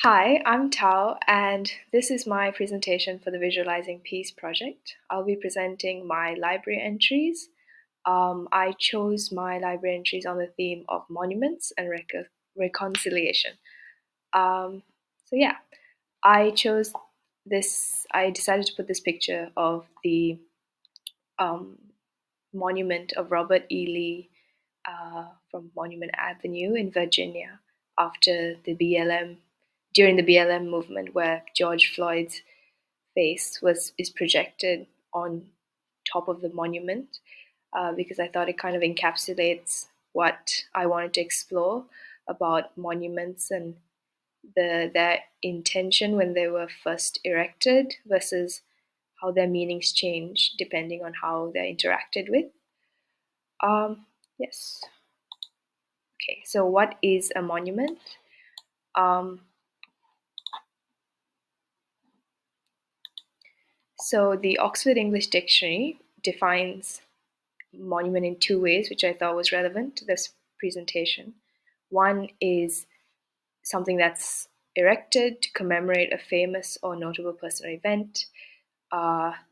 Hi, I'm Tao, and this is my presentation for the Visualizing Peace project. I'll be presenting my library entries. I chose my library entries on the theme of monuments and reconciliation. Um, so, yeah, I chose this, I decided to put this picture of the um, monument of Robert E. Lee from Monument Avenue in Virginia after the BLM, during the BLM movement, where George Floyd's face was is projected on top of the monument, because I thought it kind of encapsulates what I wanted to explore about monuments and their intention when they were first erected versus how their meanings change depending on how they're interacted with. Um, yes. Okay, so what is a monument? Um, so the Oxford English Dictionary defines monument in two ways, which I thought was relevant to this presentation. One is something that's erected to commemorate a famous or notable person or event,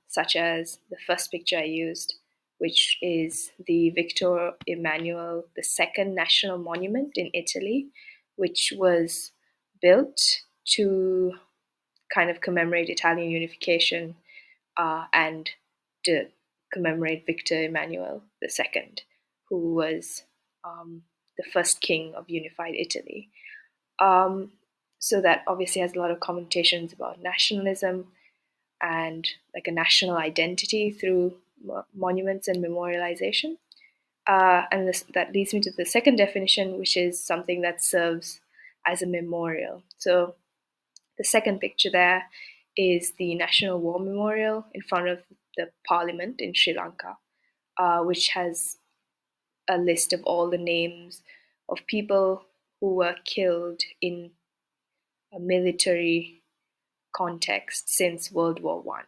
such as the first picture I used, which is the Victor Emmanuel II National Monument in Italy, which was built to kind of commemorate Italian unification and to commemorate Victor Emmanuel II, who was the first king of unified Italy. Um, so that obviously has a lot of connotations about nationalism and like a national identity through monuments and memorialization. That leads me to the second definition, which is something that serves as a memorial. So the second picture there is the National War Memorial in front of the Parliament in Sri Lanka, which has a list of all the names of people who were killed in a military context since World War One.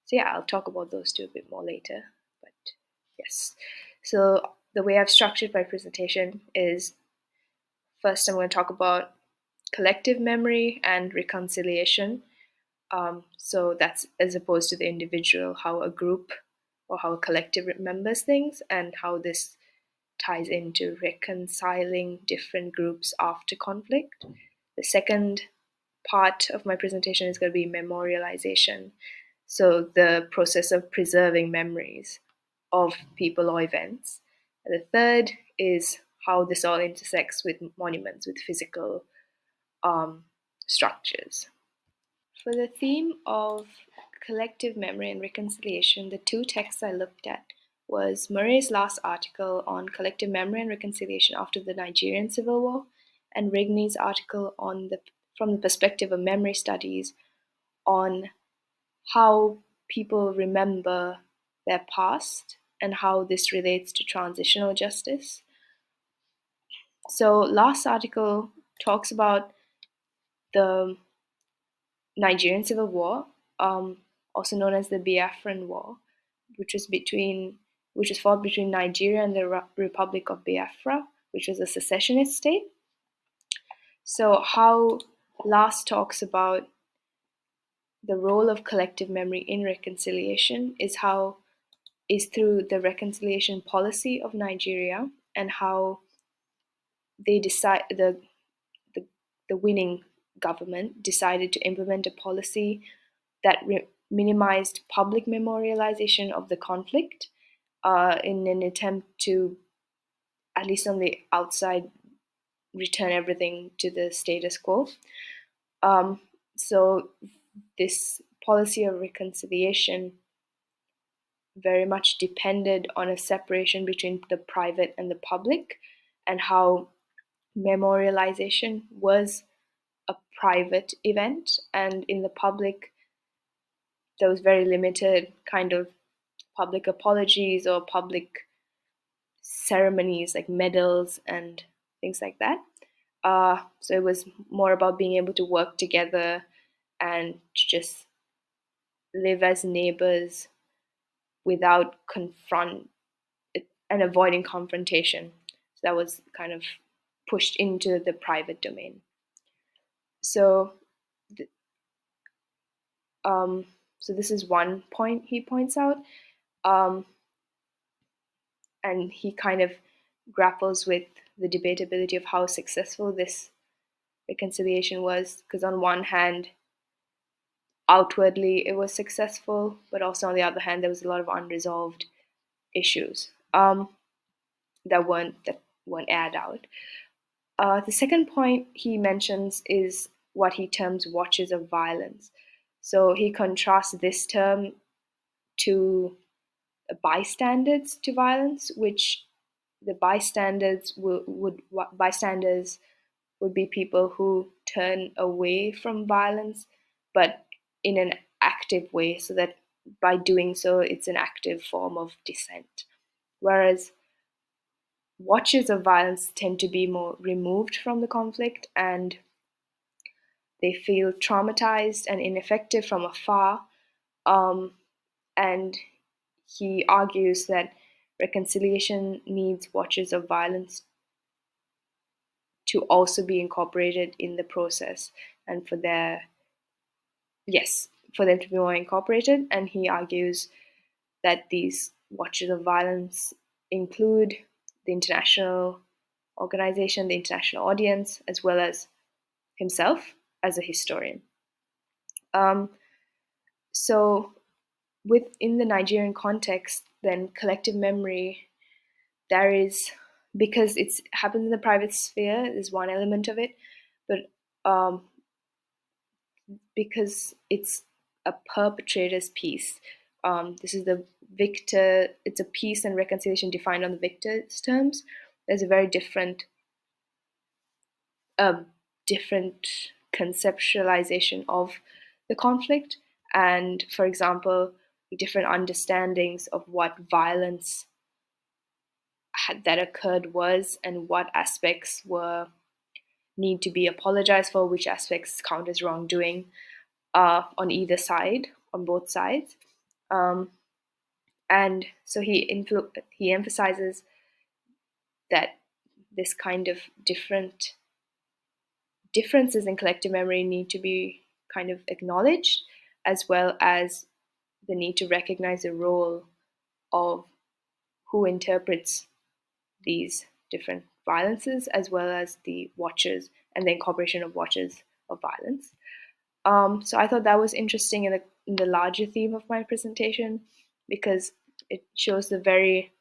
So yeah, I'll talk about those two a bit more later. But yes, so the way I've structured my presentation is first I'm going to talk about collective memory and reconciliation. So that's as opposed to the individual, how a group or how a collective remembers things, and how this ties into reconciling different groups after conflict. The second part of my presentation is going to be memorialization. So the process of preserving memories of people or events. And the third is how this all intersects with monuments, with physical structures. For the theme of collective memory and reconciliation, the two texts I looked at was Murray's last article on collective memory and reconciliation after the Nigerian Civil War, and Rigney's article on from the perspective of memory studies on how people remember their past and how this relates to transitional justice. So last article talks about the Nigerian Civil War, also known as the Biafran War, which was fought between Nigeria and the Republic of Biafra, which was a secessionist state. So how last talks about the role of collective memory in reconciliation is through the reconciliation policy of Nigeria, and how they decide the, the winning government decided to implement a policy that minimized public memorialization of the conflict, in an attempt to, at least on the outside, return everything to the status quo. Um, so this policy of reconciliation very much depended on a separation between the private and the public, and how memorialization was a private event, and in the public there was very limited kind of public apologies or public ceremonies like medals and things like that. So it was more about being able to work together and just live as neighbors without confront and avoiding confrontation. So that was kind of pushed into the private domain. So, th- um, so this is one point he points out, um, and he kind of grapples with the debatability of how successful this reconciliation was, because on one hand, outwardly it was successful, but also on the other hand, there was a lot of unresolved issues that weren't aired out. The second point he mentions is what he terms watches of violence. So he contrasts this term to bystanders to violence, which the bystanders would be people who turn away from violence, but in an active way, so that by doing so, it's an active form of dissent. Whereas watchers of violence tend to be more removed from the conflict, and they feel traumatized and ineffective from afar. Um, and he argues that reconciliation needs watchers of violence to also be incorporated in the process, and yes, for them to be more incorporated. And he argues that these watchers of violence include the international organization, the international audience, as well as himself as a historian. Um, so, within the Nigerian context, then collective memory, there is, because it's happens in the private sphere, is one element of it, but because it's a perpetrator's piece. This is the victor. It's a peace and reconciliation defined on the victor's terms. There's a very a different conceptualization of the conflict, and for example, different understandings of what violence that occurred was, and what aspects were need to be apologized for, which aspects count as wrongdoing, on either side, on both sides. Um, and so he emphasizes that this kind of differences in collective memory need to be kind of acknowledged, as well as the need to recognize the role of who interprets these different violences, as well as the watchers and the incorporation of watchers of violence. So I thought that was interesting in the larger theme of my presentation, because it shows the very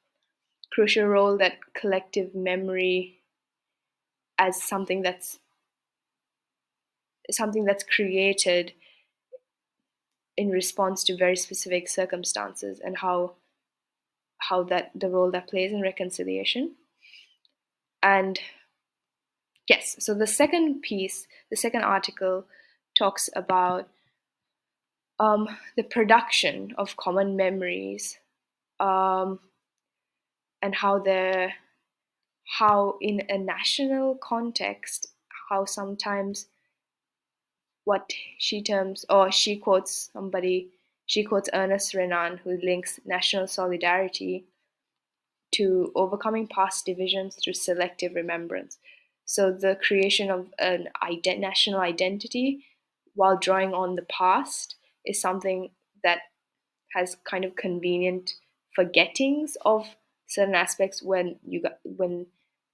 crucial role that collective memory, as something that's created in response to very specific circumstances, and how that the role that plays in reconciliation. And yes, so the second article talks about the production of common memories, um, and how in a national context, how sometimes what she terms, or she quotes Ernest Renan, who links national solidarity to overcoming past divisions through selective remembrance. So the creation of an national identity while drawing on the past is something that has kind of convenient forgettings of certain aspects when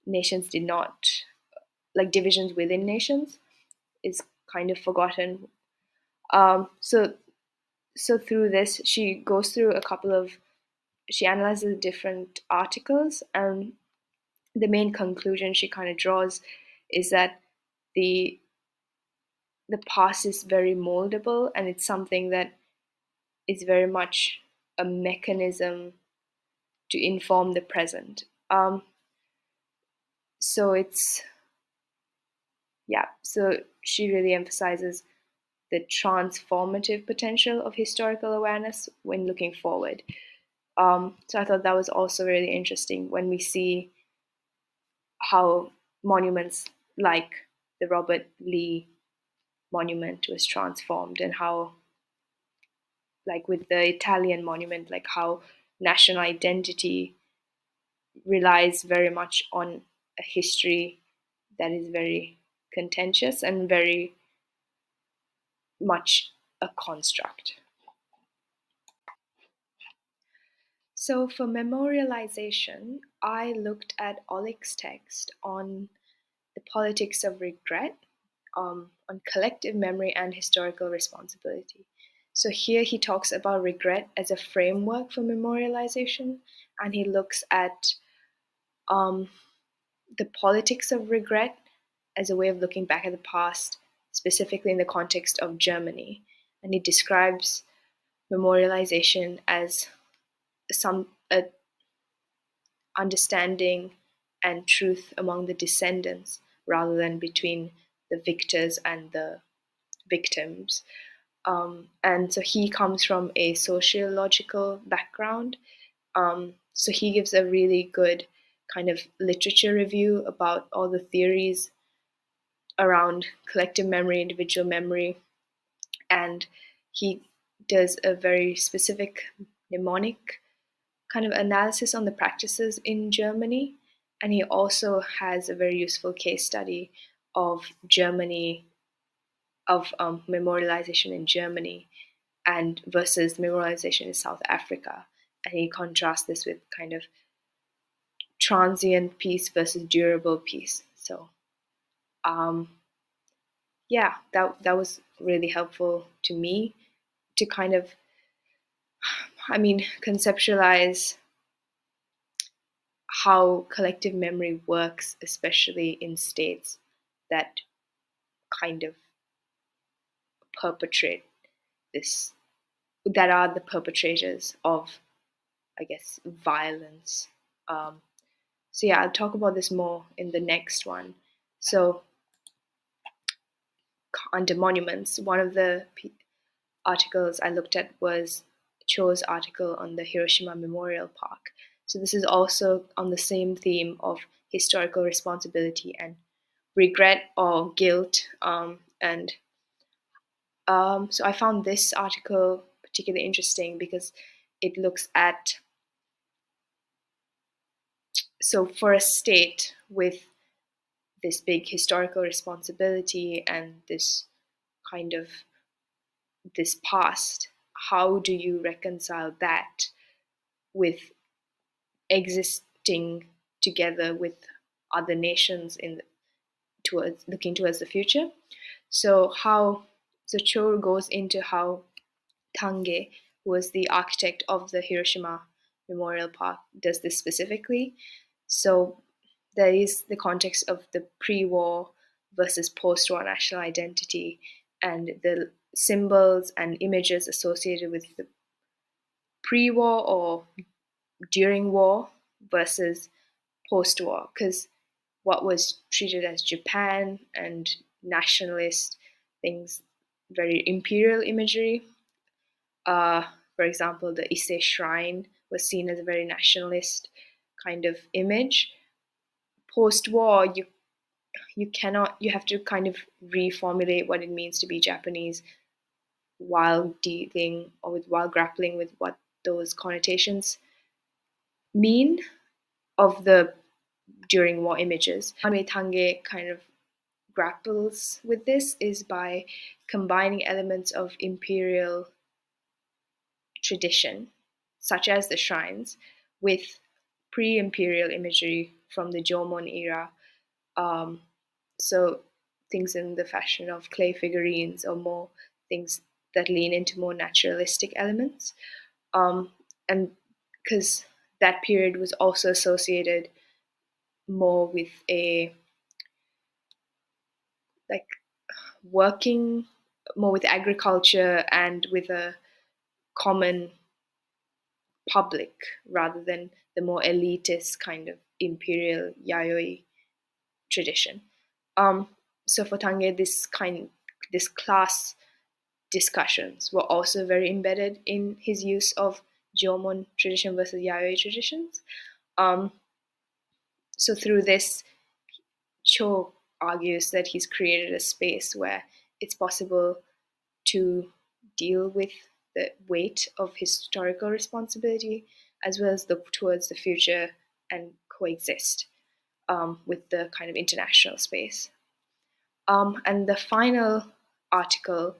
nations did not, like divisions within nations is kind of forgotten. So through this, she goes through she analyzes different articles, and the main conclusion she kind of draws is that the the past is very moldable, and it's something that is very much a mechanism to inform the present. So it's yeah. So she really emphasizes the transformative potential of historical awareness when looking forward. So I thought that was also really interesting when we see how monuments like the Robert Lee monument was transformed, and how, like with the Italian monument, like how national identity relies very much on a history that is very contentious and very much a construct. So for memorialization, I looked at Oleg's text on the politics of regret, on collective memory and historical responsibility. So here he talks about regret as a framework for memorialization, and he looks at um, the politics of regret as a way of looking back at the past, specifically in the context of Germany. And he describes memorialization as some understanding and truth among the descendants rather than between the victors and the victims. And so he comes from a sociological background. So he gives a really good kind of literature review about all the theories around collective memory, individual memory, and he does a very specific mnemonic kind of analysis on the practices in Germany. And he also has a very useful case study of Germany, of memorialization in Germany and versus memorialization in South Africa. And he contrasts this with kind of transient peace versus durable peace. So, um, yeah, that was really helpful to me to kind of, conceptualize how collective memory works, especially in states that kind of perpetrate this, that are the perpetrators of, I guess, violence. Um, so, yeah, I'll talk about this more in the next one. So, under monuments, one of the articles I looked at was Cho's article on the Hiroshima Memorial Park. So this is also on the same theme of historical responsibility and regret or guilt. So I found this article particularly interesting because it looks at, so for a state with this big historical responsibility and this kind of this past, how do you reconcile that with existing together with other nations in towards looking towards the future? So how so Cho goes into how Tange, who was the architect of the Hiroshima Memorial Park, does this specifically. So there is the context of the pre-war versus post-war national identity and the symbols and images associated with the pre-war or during war versus post-war, because what was treated as Japan and nationalist things, very imperial imagery. Uh, for example, the Ise Shrine was seen as a very nationalist kind of image. Post-war, you have to kind of reformulate what it means to be Japanese while dealing or while grappling with what those connotations mean of the during war images. Hanwei Tange kind of grapples with this is by combining elements of imperial tradition, such as the shrines, with pre-imperial imagery from the Jomon era. Um, so things in the fashion of clay figurines or more things that lean into more naturalistic elements. And because that period was also associated more with a like working more with agriculture and with a common public rather than the more elitist kind of imperial yayoi tradition. Um, so for Tange, this class discussions were also very embedded in his use of Jomon tradition versus Yayoi traditions. Um, so through this, Cho argues that he's created a space where it's possible to deal with the weight of historical responsibility as well as look towards the future and coexist with the kind of international space. And the final article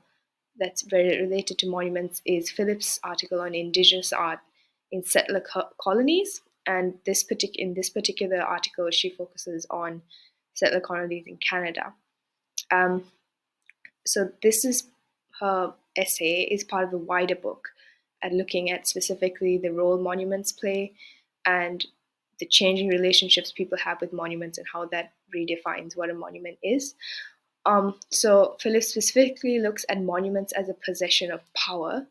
that's very related to monuments is Philip's article on indigenous art in settler colonies. And in this particular article, she focuses on settler colonies in Canada. Um, so this is her essay is part of a wider book at looking at specifically the role monuments play and the changing relationships people have with monuments and how that redefines what a monument is. So Philip specifically looks at monuments as a possession of power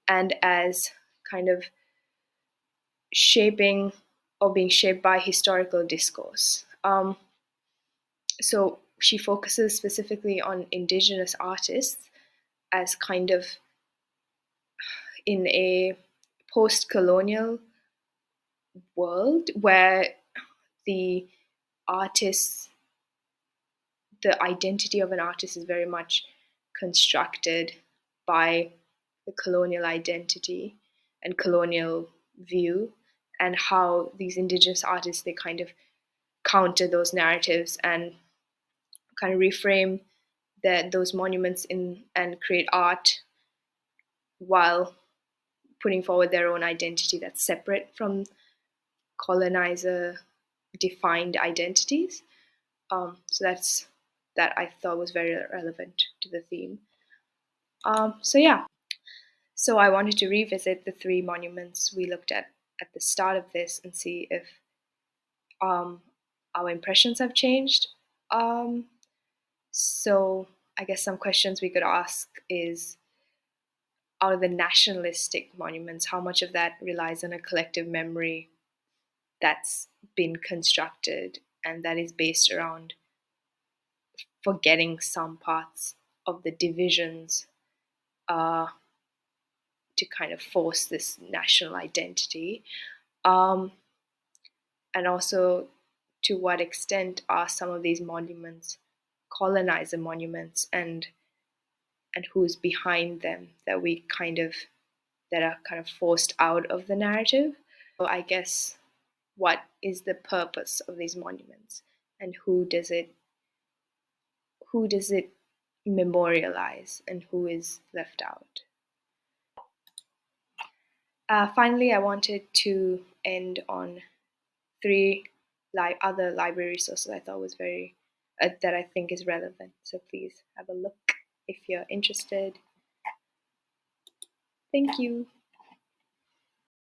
and as kind of shaping or being shaped by historical discourse. So she focuses specifically on indigenous artists as kind of in a post-colonial world where the artists, the identity of an artist is very much constructed by the colonial identity and colonial view, and how these indigenous artists, they kind of counter those narratives and kind of reframe those monuments in and create art while putting forward their own identity that's separate from colonizer defined identities. So that I thought was very relevant to the theme. So yeah, so I wanted to revisit the three monuments we looked at the start of this and see if um, our impressions have changed. Um, so I guess some questions we could ask is, out of the nationalistic monuments, how much of that relies on a collective memory that's been constructed and that is based around forgetting some parts of the divisions uh, to kind of force this national identity? Um, and also, to what extent are some of these monuments colonizer monuments, and who's behind them that are kind of forced out of the narrative? So I guess, what is the purpose of these monuments, and who does it memorialize, and who is left out? Finally, I wanted to end on three other library resources I thought was very that I think is relevant. So please have a look if you're interested. Thank you.